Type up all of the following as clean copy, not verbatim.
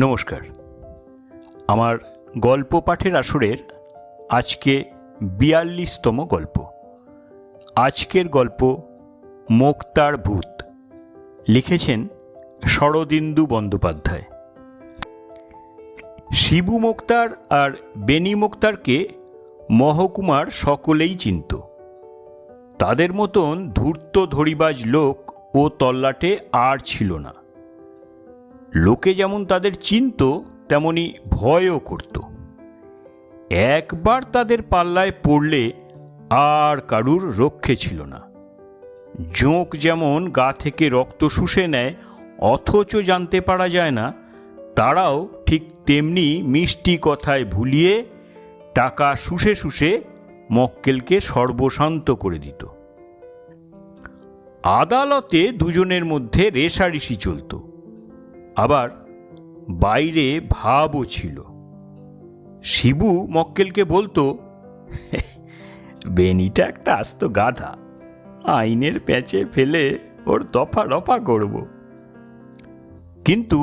নমস্কার। আমার গল্প পাঠের আসরের আজকে ৪২তম গল্প। আজকের গল্প মোক্তার ভূত। লিখেছেন শরদিন্দু বন্দ্যোপাধ্যায়। শিবু মোক্তার আর বেনি মোক্তারকে মহকুমার সকলেই চিনত। তাদের মতন ধূর্ত ধড়িবাজ লোক ও তল্লাটে আর ছিল না। লোকে যেমন তাদের চিনত তেমনি ভয়ও করত। একবার তাদের পাল্লায় পড়লে আর কারুর রক্ষে ছিল না। জোঁক যেমন গা থেকে রক্ত শুষে নেয় অথচ জানতে পারা যায় না, তারাও ঠিক তেমনি মিষ্টি কথায় ভুলিয়ে টাকা শুষে শুষে মক্কেলকে সর্বশান্ত করে দিত। আদালতে দুজনের মধ্যে রেষারেষি চলত, আবার বাইরে ভাবও ছিল। শিবু মক্কেলকে বলতো, বেনিটা একটা আস্ত গাধা, আইনের প্যাঁচে ফেলে ওর দফা রফা করব। কিন্তু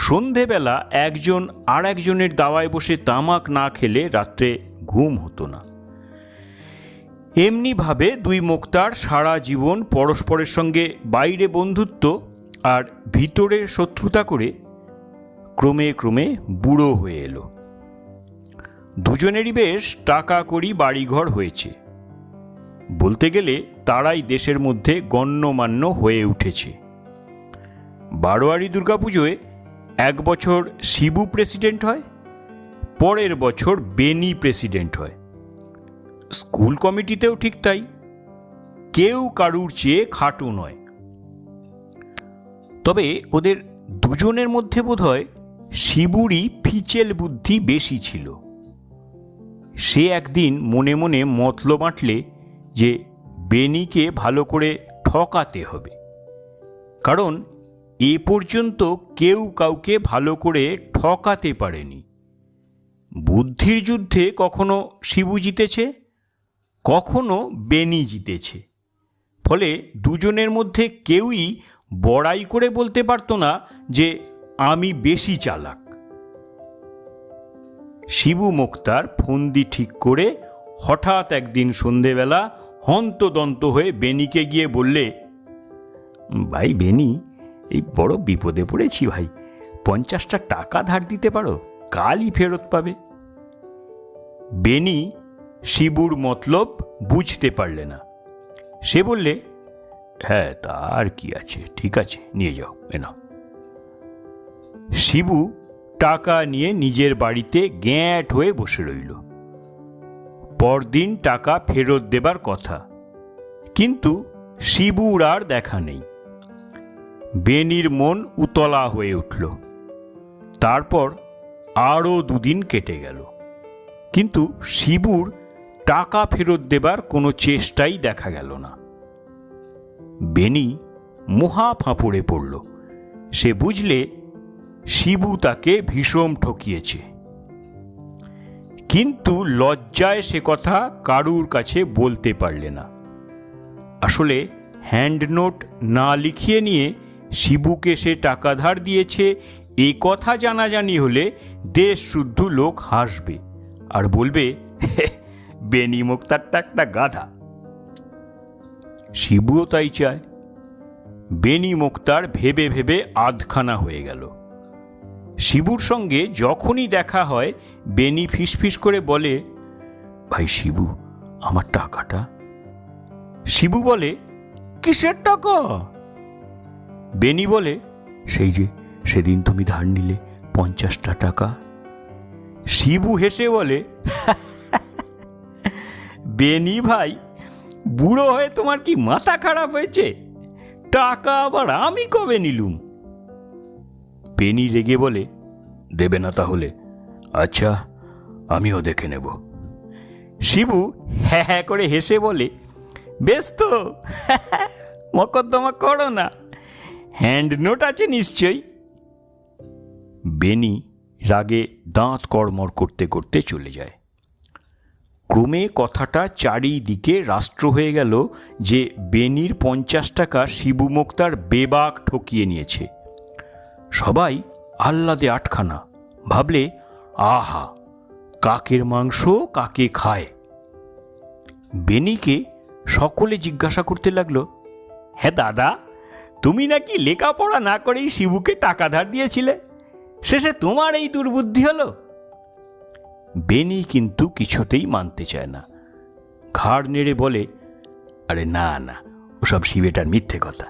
সন্ধেবেলা একজন আর একজনের দাওয়ায় বসে তামাক না খেলে রাত্রে ঘুম হতো না। এমনিভাবে দুই মোক্তার সারা জীবন পরস্পরের সঙ্গে বাইরে বন্ধুত্ব আর ভিতরে শত্রুতা করে ক্রমে ক্রমে বুড়ো হয়ে এলো। দুজনেরই বেশ টাকা কড়ি বাড়িঘর হয়েছে। বলতে গেলে তারাই দেশের মধ্যে গণ্যমান্য হয়ে উঠেছে। বারোয়ারি দুর্গাপুজোয় এক বছর শিবু প্রেসিডেন্ট হয়, পরের বছর বেনি প্রেসিডেন্ট হয়। স্কুল কমিটিতেও ঠিক তাই, কেউ কারুর চেয়ে খাটো নয়। তবে ওদের দুজনের মধ্যে বোধহয় শিবুরই ফিচেল বুদ্ধি বেশি ছিল। সে একদিন মনে মনে মতলব আঁটলে যে বেনিকে ভালো করে ঠকাতে হবে, কারণ এ পর্যন্ত কেউ কাউকে ভালো করে ঠকাতে পারেনি। বুদ্ধির যুদ্ধে কখনো শিবু জিতেছে, কখনো বেনি জিতেছে। ফলে দুজনের মধ্যে কেউই বড়াই করে বলতে পারত না যে আমি বেশি চালাক। শিবু মোক্তার ফন্দি ঠিক করে হঠাৎ একদিন সন্ধেবেলা হন্তদন্ত হয়ে বেনিকে গিয়ে বললে, ভাই বেনি, এই বড় বিপদে পড়েছি ভাই, 50টা টাকা ধার দিতে পারো, কালই ফেরত পাবে। বেনি শিবুর মতলব বুঝতে পারলে না। সে বললে, হ্যাঁ তা আর কি আছে, ঠিক আছে নিয়ে যাও, এনাও। শিবু টাকা নিয়ে নিজের বাড়িতে গ্যাঁট হয়ে বসে রইল। পরদিন টাকা ফেরত দেবার কথা, কিন্তু শিবুর আর দেখা নেই। বেনির মন উতলা হয়ে উঠল। তারপর আরও দুদিন কেটে গেল, কিন্তু শিবুর টাকা ফেরত দেবার কোনো চেষ্টাই দেখা গেল না। বেনি মহা ফাঁপড়ে পড়ল। সে বুঝলে শিবু তাকে ভীষণ ঠকিয়েছে, কিন্তু লজ্জায় সে কথা কারুর কাছে বলতে পারলে না। আসলে হ্যান্ডনোট না লিখিয়ে নিয়ে শিবুকে সে টাকা ধার দিয়েছে এ কথা জানাজানি হলে দেশ শুদ্ধ লোক হাসবে আর বলবে, বেনি মোক্তারটা একটা গাধা। শিবুও তাই চায়। বেনি মোক্তার ভেবে ভেবে আধখানা হয়ে গেল। শিবুর সঙ্গে যখনই দেখা হয় বেনি ফিসফিস করে বলে, ভাই শিবু, আমার টাকাটা। শিবু বলে, কিসের টাকা? বেনি বলে, সেই যে সেদিন তুমি ধার নিলে 50টা টাকা। শিবু হেসে বলে, বেনি ভাই, বুড়ো হয়ে তোমার কি মাথা খারাপ হয়েছে? টাকা আবার আমি কবে নিলুম? বেনি রেগে বলে, দেবে না তাহলে? আচ্ছা, আমিও দেখে নেব। শিবু হ্যাঁ হ্যাঁ করে হেসে বলে, বেশ তো, মকদ্দমা করো না, হ্যান্ড নোট আছে নিশ্চয়ই। বেনি রাগে দাঁত কড়মড় করতে করতে চলে যায়। ক্রমে কথাটা চারিদিকে রাষ্ট্র হয়ে গেল যে বেনির 50 টাকা শিবু মোক্তার বেবাক ঠকিয়ে নিয়েছে। সবাই আহ্লাদে আটখানা। ভাবলে, আহা, কাকের মাংস কাকে খায়। বেনিকে সকলে জিজ্ঞাসা করতে লাগলো, হ্যাঁ দাদা, তুমি নাকি লেখাপড়া না করেই শিবুকে টাকা ধার দিয়েছিলে, শেষে তোমার এই দুর্বুদ্ধি হলো? বেনি কিন্তু কিছুতেই মানতে চায় না। ঘাড় নেড়ে বলে, আরে না না, ওসব শিবেটার মিথ্যে কথা।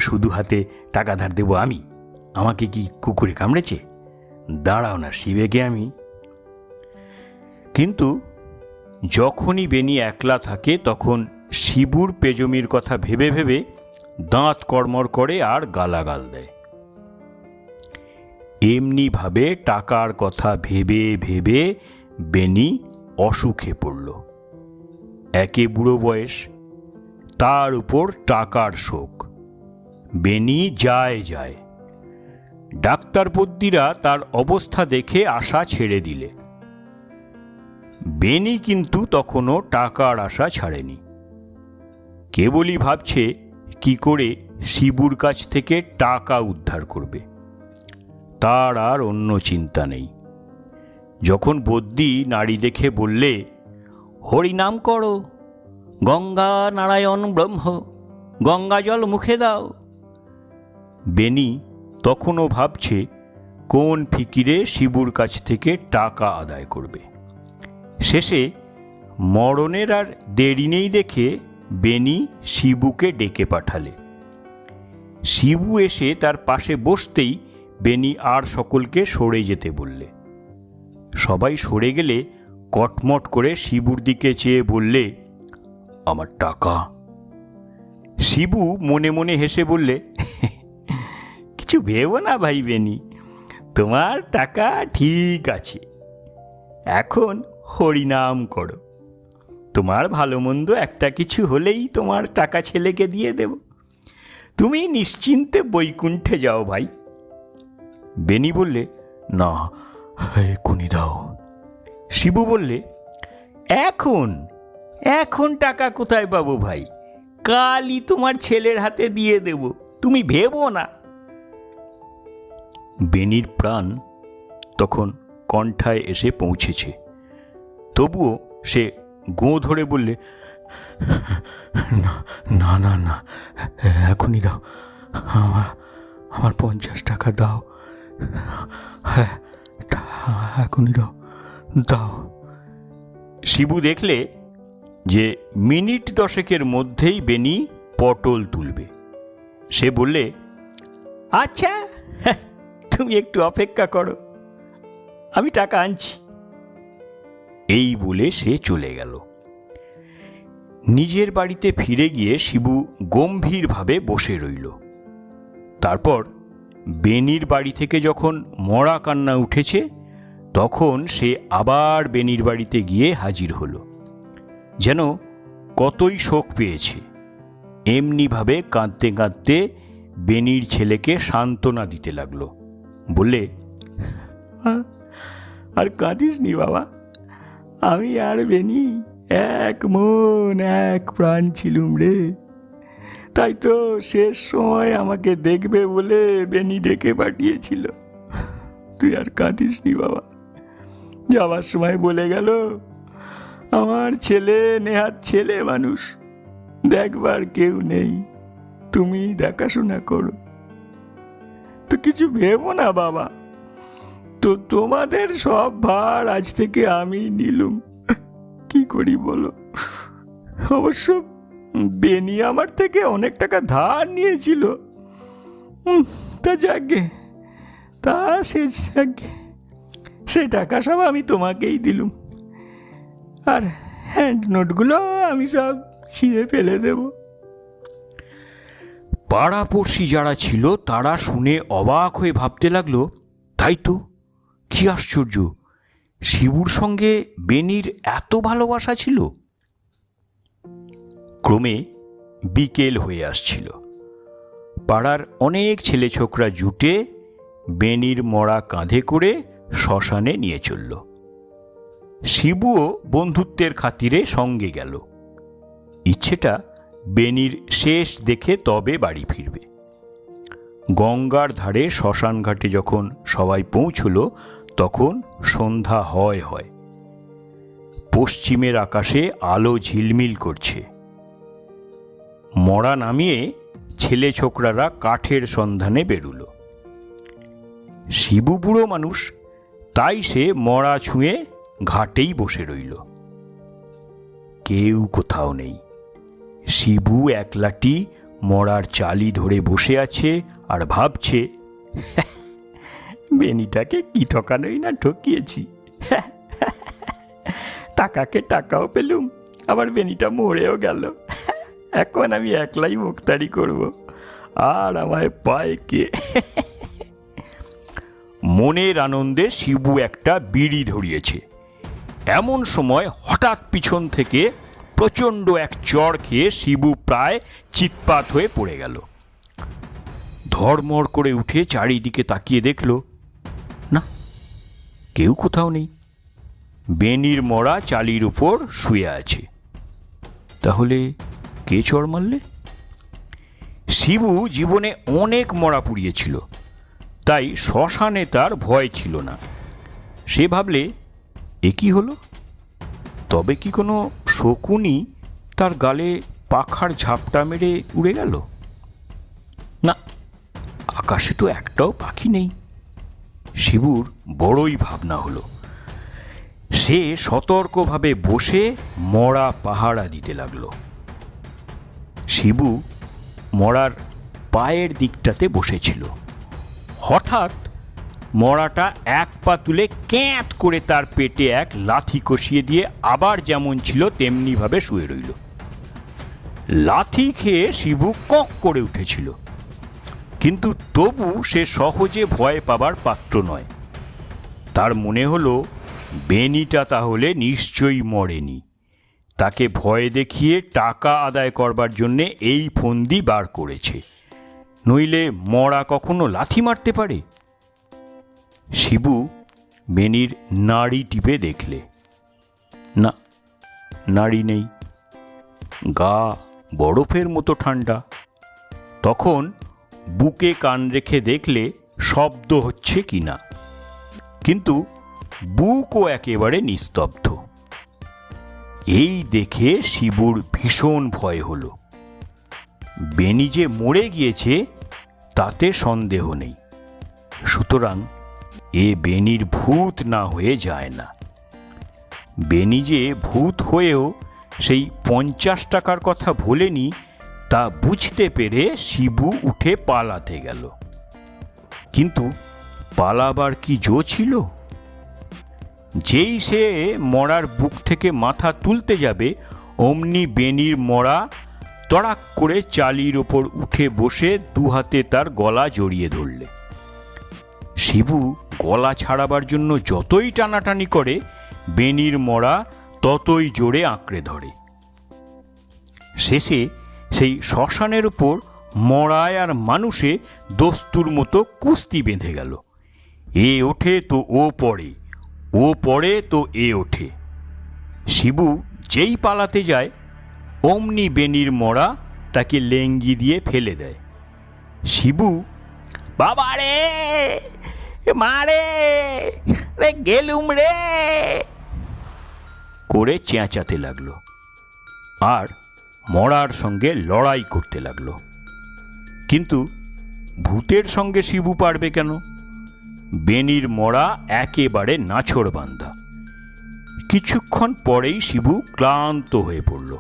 শুধু হাতে টাকা ধার দেবো আমি? আমাকে কি কুকুরে কামড়েছে? দাঁড়াও না, শিবেকে আমি। কিন্তু যখনই বেনি একলা থাকে তখন শিবুর পেজমির কথা ভেবে ভেবে দাঁত কড়মড় করে আর গালাগাল দেয়। এমনিভাবে টাকার কথা ভেবে ভেবে বেনি অসুখে পড়ল। একে বুড়ো বয়স, তার উপর টাকার শোক। বেনি যায় যায়। ডাক্তার বদ্যিরা তার অবস্থা দেখে আশা ছেড়ে দিলে। বেনি কিন্তু তখনও টাকার আশা ছাড়েনি। কেবলই ভাবছে কি করে শিবুর কাছ থেকে টাকা উদ্ধার করবে, তার আর অন্য চিন্তা নেই। যখন বদ্যি নারী দেখে বললে, হরিনাম করো, গঙ্গা নারায়ণ ব্রহ্ম, গঙ্গা জল মুখে দাও, বেনি তখনও ভাবছে কোন ফিকিরে শিবুর কাছ থেকে টাকা আদায় করবে। শেষে মরণের আর দেরি নেই দেখে বেনি শিবুকে ডেকে পাঠালে। শিবু এসে তার পাশে বসতেই বেনি আর সকলকে সরে যেতে বললে। সবাই সরে গেলে কটমট করে শিবুর দিকে চেয়ে বললে, আমার টাকা। শিবু মনে মনে হেসে বললে, কিছু ভেবো না ভাই বেনি, তোমার টাকা ঠিক আছে। এখন হরিনাম করো, তোমার ভালো মন্দ একটা কিছু হলেই তোমার টাকা ছেলেকে দিয়ে দেব। তুমি নিশ্চিন্তে বৈকুণ্ঠে যাও ভাই। বেনি বললে, না, এক্ষুনি দাও। শিবু বললে, এখন এখন টাকা কোথায় পাবো ভাই? কালই তোমার ছেলের হাতে দিয়ে দেব, তুমি ভেবো না। বেনির প্রাণ তখন কণ্ঠায় এসে পৌঁছেছে। তবুও সে গোঁ ধরে বললে, না না না, এখনই দাও, আমার 50 টাকা দাও। হ্যাঁ, এখনই দাও দাও। শিবু দেখলে যে মিনিট 10 মধ্যেই বেনি পটল তুলবে। সে বললে, আচ্ছা, তুমি একটু অপেক্ষা করো, আমি টাকা আনছি। এই বলে সে চলে গেল। নিজের বাড়িতে ফিরে গিয়ে শিবু গম্ভীরভাবে বসে রইল। তারপর বেনির বাড়ি থেকে যখন মরা কান্না উঠেছে তখন সে আবার বেনির বাড়িতে গিয়ে হাজির হলো। যেন কতই শোক পেয়েছে। এমনিভাবে কাঁদতে কাঁদতে বেনির ছেলেকে সান্ত্বনা দিতে লাগলো। বললে, আর কাঁদিস নি বাবা, আমি আর বেনি এক মন এক প্রাণ ছিলুম রে। তাই তো শেষ সময় আমাকে দেখবে বলে বেনি ডেকে পাঠিয়েছিল। তুই আর কাঁদিস নি বাবা। যাবার সময় বলে গেল, আমার ছেলে নেহাত ছেলে মানুষ, দেখবার কেউ নেই, তুমি দেখাশোনা করো। তো কিছু ভেবো না বাবা, তো তোমাদের সব ভার আজ থেকে আমি নিলুম। কি করি বলো? অবশ্য বেনি আমার থেকে অনেক টাকা ধার নিয়েছিল, তা যাকে তা সেই টাকা সব আমি তোমাকেই দিলুম, আর হ্যান্ড নোটগুলো আমি সব ছিঁড়ে ফেলে দেব। পাড়াপড়শি যারা ছিল তারা শুনে অবাক হয়ে ভাবতে লাগলো, তাই তো, কি আশ্চর্য, শিবুর সঙ্গে বেনির এত ভালোবাসা ছিল। ক্রমে বিকেল হয়ে আসছিল। পাড়ার অনেক ছেলে ছোকরা জুটে বেনির মরা কাঁধে করে শ্মশানে নিয়ে চলল। শিবুও বন্ধুত্বের খাতিরে সঙ্গে গেল। ইচ্ছেটা বেনির শেষ দেখে তবে বাড়ি ফিরবে। গঙ্গার ধারে শ্মশান ঘাটে যখন সবাই পৌঁছল তখন সন্ধ্যা হয় হয়। পশ্চিমের আকাশে আলো ঝিলমিল করছে। মড়া নামিয়ে ছেলে ছোকরারা কাঠের সন্ধানে বেরুল। শিবু বুড়ো মানুষ, তাই সে মড়া ছুঁয়ে ঘাটেই বসে রইল। কেউ কোথাও নেই। শিবু একলাটি মড়ার চালি ধরে বসে আছে আর ভাবছে, বেনিটাকে কি ঠকানোই না ঠকিয়েছি। টাকাকে টাকাও পেলুম, আবার বেনিটা মরেও গেল। এখন আমি একলাই মুক্তারি করব, আর আমায় পায় কে? মনের আনন্দে শিবু একটা বিড়ি ধরিয়েছে। এমন সময় হঠাৎ পিছন থেকে প্রচণ্ড এক চড় খেয়ে শিবু প্রায় চিৎপাত হয়ে পড়ে গেল। ধড়মড় করে উঠে চারিদিকে তাকিয়ে দেখল, না, কেউ কোথাও নেই। বেনির মরা চালির উপর শুয়ে আছে। তাহলে কে চড় মারলে? শিবু জীবনে অনেক মরা পুড়িয়েছিল, তাই শ্মশানে তার ভয় ছিল না। সে ভাবলে, এ কি হলো? তবে কি কোনো শকুনি তার গালে পাখার ঝাপটা মেরে উড়ে গেল? না, আকাশে তো একটাও পাখি নেই। শিবুর বড়ই ভাবনা হলো। সে সতর্কভাবে বসে মরা পাহারা দিতে লাগলো। শিবু মরার পায়ের দিকটাতে বসেছিল। হঠাৎ মরাটা এক পা তুলে ক্যাঁত করে তার পেটে এক লাথি কষিয়ে দিয়ে আবার যেমন ছিল তেমনিভাবে শুয়ে রইল। লাথি খেয়ে শিবু কক করে উঠেছিল, কিন্তু তবু সে সহজে ভয় পাবার পাত্র নয়। তার মনে হলো বেনিটা তাহলে নিশ্চয়ই মরেনি। তাকে ভয় দেখিয়ে টাকা আদায় করবার জন্যে এই ফন্দি বার করেছে, নইলে মরা কখনো লাথি মারতে পারে? শিবু বেনির নাড়ি টিপে দেখলে, না, নাড়ি নেই। গা বরফের মতো ঠান্ডা। তখন বুকে কান রেখে দেখলে শব্দ হচ্ছে কিনা, কিন্তু বুকও একেবারে নিস্তব্ধ। এই দেখে শিবুর ভীষণ ভয় হলো। বেনি যে মরে গিয়েছে তাতে সন্দেহ নেই, সুতরাং এ বেনির ভূত না হয়ে যায় না। বেনি যে ভূত হয়েও সেই 50 টাকার কথা ভোলেনি তা বুঝতে পেরে শিবু উঠে পালাতে গেল। কিন্তু পালাবার কি জো ছিল? যেই সে মরার বুক থেকে মাথা তুলতে যাবে, অমনি বেনির মরা তড়াক করে চালির ওপর উঠে বসে দুহাতে তার গলা জড়িয়ে ধরলে। শিবু গলা ছাড়াবার জন্য যতই টানাটানি করে, বেনির মরা ততই জোরে আঁকড়ে ধরে। শেষে সেই শ্মশানের ওপর মরায় আর মানুষে দস্তুর মতো কুস্তি বেঁধে গেল। এ ওঠে তো ও পড়ে, ও পড়ে তো এ ওঠে। শিবু যেই পালাতে যায়, অমনি বেনির মরা তাকে লেঙ্গি দিয়ে ফেলে দেয়। শিবু, বাবা রে, মারে রে, গেলুম রে করে চেঁচাতে লাগলো আর মরার সঙ্গে লড়াই করতে লাগলো। কিন্তু ভূতের সঙ্গে শিবু পারবে কেন? বেনির মরা একেবারে নাছোড়বান্ধা। কিছুক্ষণ পরেই শিবু ক্লান্ত হয়ে পড়ল।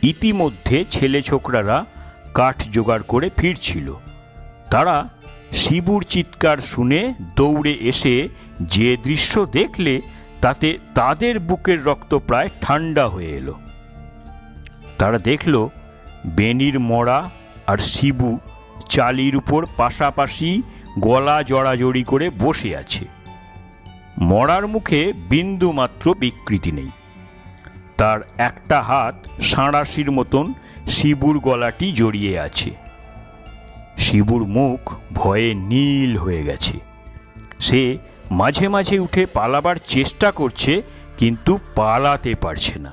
ইতিমধ্যে ছেলে ছোকরারা কাঠ জোগাড় করে ফিরছিল। তারা শিবুর চিৎকার শুনে দৌড়ে এসে যে দৃশ্য দেখলে তাতে তাদের বুকের রক্ত প্রায় ঠান্ডা হয়ে এলো। তারা দেখল বেনির মরা আর শিবু চালির উপর পাশাপাশি গলা জড়াজড়ি করে বসে আছে। মরার মুখে বিন্দু মাত্র বিকৃতি নেই। তার একটা হাত সাঁড়াশির মতন শিবুর গলাটি জড়িয়ে আছে। শিবুর মুখ ভয়ে নীল হয়ে গেছে। সে মাঝে মাঝে উঠে পালাবার চেষ্টা করছে, কিন্তু পালাতে পারছে না।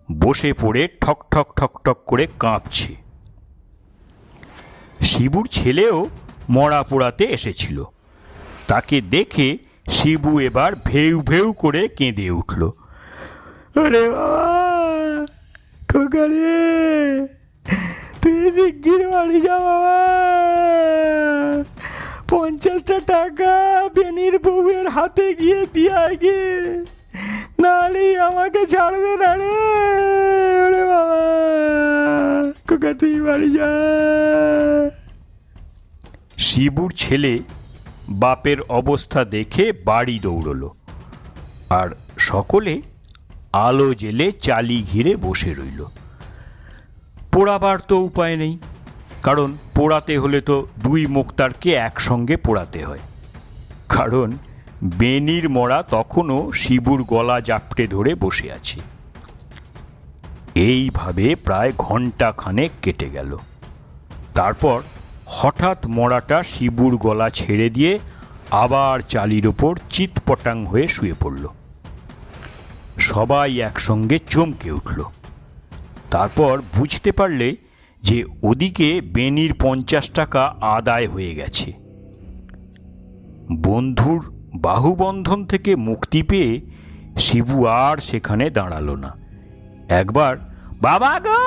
বসে পড়ে ঠক ঠক ঠক ঠক করে কাঁপছে। শিবুর ছেলেও মরা পোড়াতে এসেছিল। তাকে দেখে শিবু এবার ভেউ ভেউ করে কেঁদে উঠল। আরে বাবা, খোকা রে, তুই শিগগির বাড়ি যা বাবা। 50টা টাকা বেনির বউয়ের হাতে গিয়ে দিয়ে আগে, নাহলে আমাকে ছাড়বে না রে। ওরে বাবা, খোকা তুই বাড়ি যা। শিবুর ছেলে বাপের অবস্থা দেখে বাড়ি দৌড়লো, আর সকলে আলো জেলে চালি ঘিরে বসে রইল। পোড়াবার তো উপায় নেই, কারণ পোড়াতে হলে তো দুই মুক্তারকে একসঙ্গে পোড়াতে হয়। কারণ বেনির মরা তখনও শিবুর গলা জাপটে ধরে বসে আছে। এইভাবে প্রায় ঘণ্টাখানেক কেটে গেল। তারপর হঠাৎ মরাটা শিবুর গলা ছেড়ে দিয়ে আবার চালির ওপর চিৎপটাং হয়ে শুয়ে পড়ল। সবাই একসঙ্গে চমকে উঠল। তারপর বুঝতে পারলে যে ওদিকে বেনির 50 টাকা আদায় হয়ে গেছে। বন্ধুর বাহুবন্ধন থেকে মুক্তি পেয়ে শিবু আর সেখানে দাঁড়ালো না। একবার বাবা গো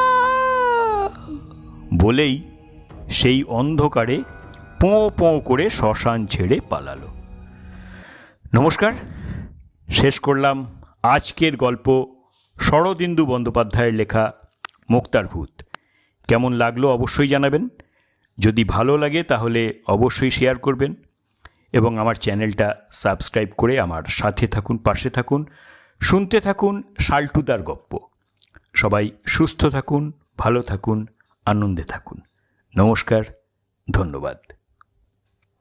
বলেই সেই অন্ধকারে পোঁ পোঁ করে শ্মশান ছেড়ে পালালো। নমস্কার, শেষ করলাম আজকের গল্প শরদিন্দু বন্দ্যোপাধ্যায়ের লেখা মুক্তার ভূত। কেমন লাগলো অবশ্যই জানাবেন। যদি ভালো লাগে তাহলে অবশ্যই শেয়ার করবেন এবং আমার চ্যানেলটা সাবস্ক্রাইব করে আমার সাথে থাকুন, পাশে থাকুন, শুনতে থাকুন শাল্টুদার গপ্প। সবাই সুস্থ থাকুন, ভালো থাকুন, আনন্দে থাকুন। নমস্কার, ধন্যবাদ।